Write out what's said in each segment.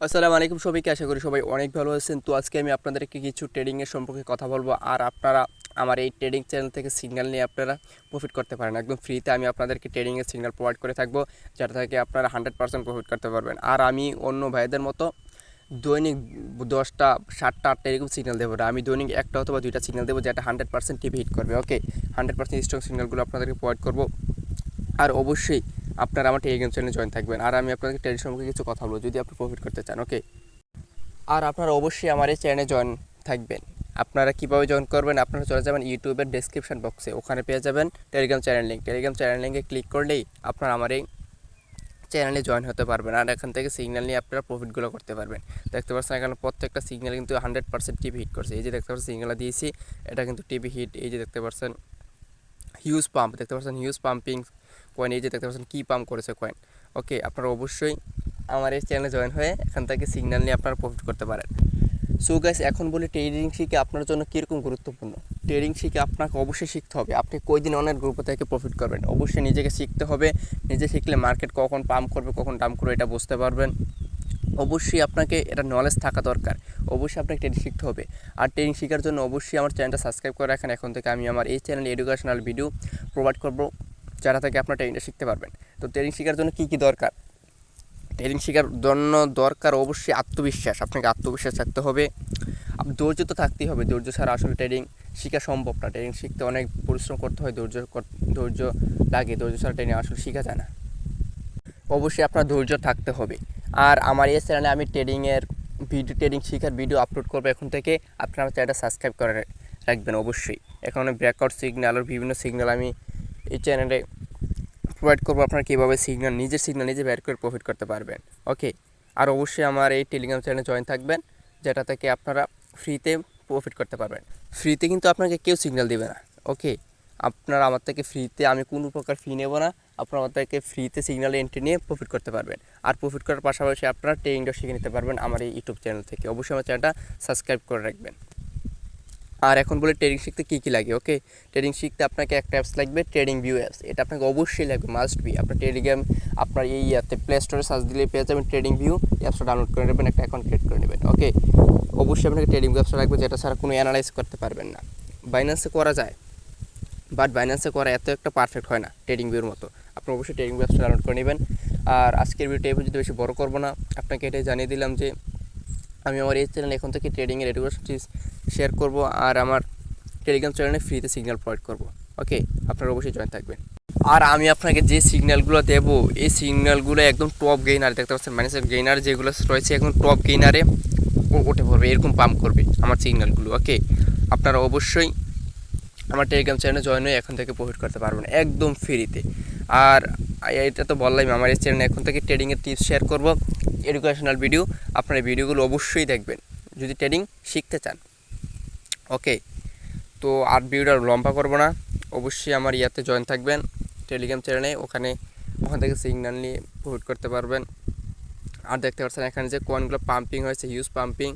আসসালামু আলাইকুম সবাইকে, আশা করি সবাই অনেক ভালো আছেন। তো আজকে আমি আপনাদেরকে কিছু ট্রেডিংয়ের সম্পর্কে কথা বলবো, আর আপনারা আমার এই ট্রেডিং চ্যানেল থেকে সিগন্যাল নিয়ে আপনারা প্রফিট করতে পারেন। একদম ফ্রিতে আমি আপনাদেরকে ট্রেডিংয়ের সিগন্যাল প্রোভাইড করে থাকবো, যেটা থেকে আপনারা 100% প্রফিট করতে পারবেন। আর আমি অন্য ভাইদের মতো দৈনিক 10টা 7টা 8টা এরকম সিগন্যাল দেবো না। আমি দৈনিক একটা অথবা 2টা সিগন্যাল দেবো, যেটা 100% টিভি হিট করবে। ওকে, 100% স্ট্রং সিগন্যালগুলো আপনাদেরকে প্রোভাইড করবো। আর অবশ্যই আপনারা আমার টেলিগ্রাম চ্যানেলে জয়েন থাকবেন, আর আমি আপনাদের ট্রেডিং সম্পর্কে কিছু কথা বলবো যদি আপনি প্রফিট করতে চান। ওকে, আর আপনারা অবশ্যই আমার এই চ্যানেলে জয়েন থাকবেন। আপনারা কীভাবে জয়েন করবেন? আপনারা চলে যাবেন ইউটিউবের ডেসক্রিপশন বক্সে, ওখানে পেয়ে যাবেন Telegram channel link. Telegram channel লিঙ্কে ক্লিক করলেই আপনারা আমার এই চ্যানেলে জয়েন হতে পারবেন, আর এখান থেকে সিগন্যাল নিয়ে আপনারা প্রফিটগুলো করতে পারবেন। দেখতে পাচ্ছেন এখানে প্রত্যেকটা সিগন্যাল কিন্তু 100% টিভি হিট করছে। এই যে দেখতে পাচ্ছেন সিগন্যাল দিয়েছি, এটা কিন্তু টিভি হিট। এই যে দেখতে পাচ্ছেন হিউজ পাম্প, দেখতে পাচ্ছেন হিউজ পাম্পিং কয়েন। এই যে দেখতে পাচ্ছেন কী পাম্প করেছে কয়েন। ওকে, আপনারা অবশ্যই আমার এই চ্যানেলে জয়েন হয়ে এখান থেকে সিগন্যাল নিয়ে আপনারা প্রফিট করতে পারেন। সো গাইস, এখন বলি ট্রেডিং শিখে আপনার জন্য কীরকম গুরুত্বপূর্ণ। ট্রেডিং শিখে আপনাকে অবশ্যই শিখতে হবে। আপনি কয়দিন অনেক গ্রুপ থেকে প্রফিট করবেন, অবশ্যই নিজেকে শিখতে হবে। নিজে শিখলে মার্কেট কখন পাম্প করবে কখন ডাম্প করবে এটা বুঝতে পারবেন। অবশ্যই আপনাকে এটা নলেজ থাকা দরকার। অবশ্যই আপনাকে ট্রেডিং শিখতে হবে। আর ট্রেডিং শেখার জন্য অবশ্যই আমার চ্যানেলটা সাবস্ক্রাইব করে রাখেন। এখন থেকে আমি আমার এই চ্যানেলে এডুকেশনাল ভিডিও প্রোভাইড করবো, যারা থেকে আপনার ট্রেডিংটা শিখতে পারবেন। তো ট্রেডিং শেখার জন্য কী কী দরকার? ট্রেডিং শেখার জন্য দরকার অবশ্যই আত্মবিশ্বাস। আপনাকে আত্মবিশ্বাস থাকতে হবে, ধৈর্য তো থাকতেই হবে। ধৈর্য ছাড়া আসলে ট্রেডিং শেখা সম্ভব না। ট্রেডিং শিখতে অনেক পরিশ্রম করতে হয়, ধৈর্য লাগে। ধৈর্য ছাড়া ট্রেডিং আসলে শেখা যায় না। অবশ্যই আপনার ধৈর্য থাকতে হবে। আর আমার এই চ্যানেলে আমি ট্রেডিং শেখার ভিডিও আপলোড করবো এখন থেকে। আপনারা আমার চ্যানেলটা সাবস্ক্রাইব করে রাখবেন অবশ্যই। এখানে ব্রেকআউট সিগন্যাল আর বিভিন্ন সিগন্যাল আমি এই চ্যানেলে প্রোভাইড করবো। আপনারা কীভাবে নিজের সিগন্যাল নিজে বের করে প্রফিট করতে পারবেন। ওকে, আর অবশ্যই আমার এই টেলিগ্রাম চ্যানেলে জয়েন থাকবেন, যেটা থেকে আপনারা ফ্রিতে প্রফিট করতে পারবেন। ফ্রিতে কিন্তু আপনাকে কেউ সিগন্যাল দেবে না। ওকে, আপনারা আমার থেকে ফ্রিতে, আমি কোনো প্রকার ফি নেব না। আপনারা আমার থেকে ফ্রিতে সিগন্যাল এন্ট্রি নিয়ে প্রফিট করতে পারবেন। আর প্রফিট করার পাশাপাশি আপনারা ট্রেডিংটা শিখে নিতে পারবেন আমার এই ইউটিউব চ্যানেল থেকে। অবশ্যই আমার চ্যানেলটা সাবস্ক্রাইব করে রাখবেন। আর এখন বলে ট্রেডিং শিখতে কী কী লাগে। ওকে, ট্রেডিং শিখতে আপনাকে একটা অ্যাপস লাগবে, ট্রেডিং ভিউ অ্যাপস। এটা আপনাকে অবশ্যই লাগবে, মাস্ট বি। আপনার টেলিগ্রাম আপনার এই প্লে স্টোরে সার্চ দিলে পেয়ে যাবেন ট্রেডিং ভিউ অ্যাপসটা। ডাউনলোড করে নেবেন, একটা অ্যাকাউন্ট ক্রিয়েট করে নেবেন। ওকে, অবশ্যই আপনাকে ট্রেডিং ভিউ অ্যাপসটা লাগবে, যেটা ছাড়া কোনো অ্যানালাইজ করতে পারবেন না। বাইন্যান্সে করা যায়, বাট বাইন্যান্সে করা এত একটা পারফেক্ট হয় না ট্রেডিং ভিউর মতো। আপনি অবশ্যই ট্রেডিং ভিউ অ্যাপসটা ডাউনলোড করে নেবেন। আর আজকের ভিডিওটা যদি বেশি বড় করবো না, আপনাকে এটাই জানিয়ে দিলাম যে আমি আমার এই চ্যানেল এখন থেকে ট্রেডিংয়ের এডুকেশন শেয়ার করব, আর আমার টেলিগ্রাম চ্যানেলে ফ্রিতে সিগন্যাল প্রোভাইড করব। ওকে, আপনারা অবশ্যই জয়েন থাকবেন। আর আমি আপনাকে যে সিগন্যালগুলো দেবো, এই সিগন্যালগুলো একদম টপ গেইনার, দেখতে পাচ্ছেন মাইনাসের গেইনার যেগুলো রয়েছে একদম টপ গেইনারে উঠে পড়বে, এরকম পাম্প করবে আমার সিগন্যালগুলো। ওকে, আপনারা অবশ্যই আমার টেলিগ্রাম চ্যানেলে জয়েন হয়ে এখন থেকে প্রফিট করতে পারবেন একদম ফ্রিতে। আর এটা তো বললাম, আমার এই চ্যানেলে এখন থেকে ট্রেডিংয়ের টিপস শেয়ার করব, এডুকেশনাল ভিডিও। আপনারা এই ভিডিওগুলো অবশ্যই দেখবেন যদি ট্রেডিং শিখতে চান। ওকে, তো আর ভিডিওটা লম্বা করবো না, অবশ্যই আমার ইয়াতে জয়েন থাকবেন টেলিগ্রাম চ্যানেলে। ওখান থেকে সিগন্যাল নিয়ে প্রফিট করতে পারবেন। আর দেখতে পাচ্ছেন এখানে যে কয়েনগুলো পাম্পিং হয়েছে, হিউজ পাম্পিং,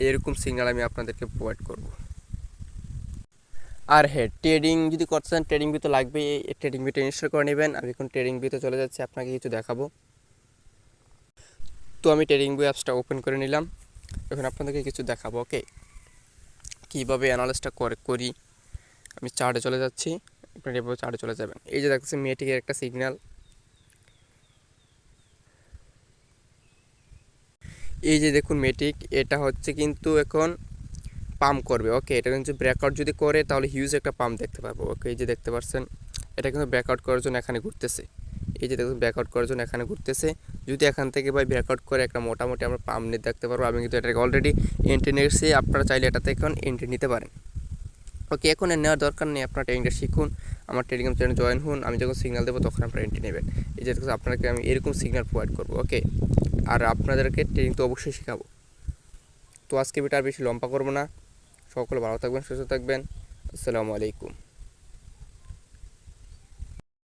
এরকম সিগন্যাল আমি আপনাদেরকে প্রোভাইড করব। আর হ্যাঁ, ট্রেডিং যদি করতে চান ট্রেডিং ভিউ তো লাগবেই। এই ট্রেডিং ভিউটা ইনস্টল করে নেবেন। আমি এখন ট্রেডিং ভিউতে চলে যাচ্ছি, আপনাকে কিছু দেখাবো। তো আমি ট্রেডিং ভিউ অ্যাপসটা ওপেন করে নিলাম, এখন আপনাদেরকে কিছু দেখাবো। ওকে, কীভাবে অ্যানালাইসটা করি। আমি চার্টে চলে যাচ্ছি, আপনারা এভাবে চার্টে চলে যাবেন। এই যে দেখতেছেন মেটিকের একটা সিগন্যাল, এই যে দেখুন মেটিক, এটা হচ্ছে কিন্তু এখন পাম্প করবে। ওকে, এটা কিন্তু ব্রেকআউট যদি করে তাহলে হিউজ একটা পাম্প দেখতে পাবো। ওকে, এই যে দেখতে পাচ্ছেন এটা কিন্তু ব্রেকআউট করার জন্য এখানে ঘুরতেছে। এই যে দেখুন ব্রেকআউট করার জন্য এখানে ঘুরতেছে। যদি এখান থেকে ভাই ব্রেকআউট করে একটা মোটামুটি আমরা পাম্প নিয়ে দেখতে পারবো। আমি কিন্তু এটাকে অলরেডি এন্ট্রি নিয়েছি, আপনারা চাইলে এটাতে এখন এন্ট্রি নিতে পারেন। ওকে, এখন নেওয়ার দরকার নেই, আপনারা ট্রেডিংটা শিখুন, আমার টেলিগ্রাম চ্যানেলে জয়েন হন। আমি যখন সিগন্যাল দেবো তখন আপনারা এন্ট্রি নেবেন। এই যে আপনাদেরকে আমি এরকম সিগন্যাল প্রোভাইড করবো। ওকে, আর আপনাদেরকে ট্রেডিং তো অবশ্যই শেখাবো। তো আজকে ভিডিওটা আর বেশি লম্বা করবো না। সকলে ভালো থাকবেন, সুস্থ থাকবেন। আসসালামু আলাইকুম।